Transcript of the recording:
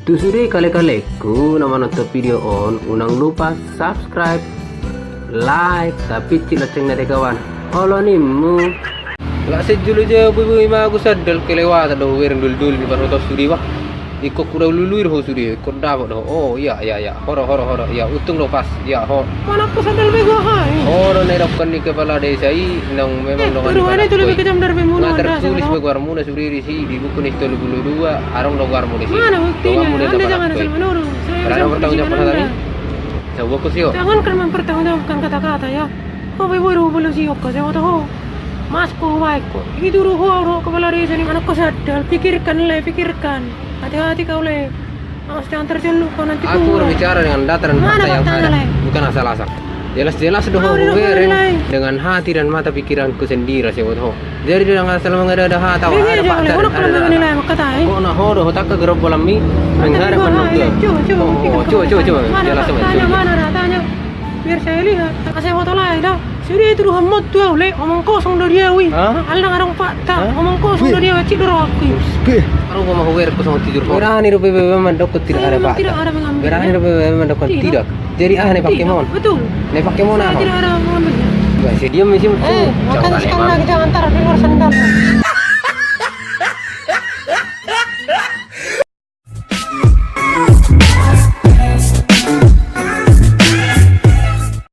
Itu sudah kali-kaliku nama nonton video on, unang lupa subscribe, like, tapi cila ceng dari kawan. Halo nimu, nggak sejulu aja ibu ima aku sandal kelewatan dah wering dul di baru tahu studi wah. Ikut kuda luluir ho studi, ikut dapat dah. Oh iya, horo, ya untung lo pas, ya ho. Mana aku sandal bego hai. Horo nerapkan di kepala desa ini, nang memang dengan. Baru ada itu lebih kejam dari bemunu. Nggak tertulis beguarmu dah suri sih di buku nih tolu bulu dua, arong doguarmu di sini. Mana buktinya? Anda jangan asal menurut. Berada bertanggung jawab tadi. Coba aku sih. Jangan kan mempertanggungjawabkan kata-kata ya. Kau baru belum siap kau saya tahu. Mas kau baik kok. Itu ruh kepala desa ini anak kau sadar. Pikirkan. Hati-hati kau le. Awas jangan terjeluk kau nanti. Aku berbicara dengan data dan fakta yang ada, bukan asal-asal. Jelas-jelas doh wering dengan hati dan mata pikiranku sendiri saya tahu. Jadi dengan asal mengada-ada hati tahu ada fakta dan ada. Kau nak hodoh tak ke gerobol lami mengharap menunggu. Coba. Jelas tanya mana datanya. Biar saya lihat. Saya foto lain dah. Sudah itu hamut tuh le omong kosong dari dia wi. Alda ngarang fakta omong kosong dari dia cik doro aku. Aku mau wer kosong tidur. Berani rupi mendokot tidak ada fakta. Tidak ada mengambil. Berani rupi mendokot tidak. Jadi nih pakai mon. Betul. Nih pakai mon Tidak ada mengambil. Masih diam masih. Makan sekali lagi jangan taruh di luar sandal.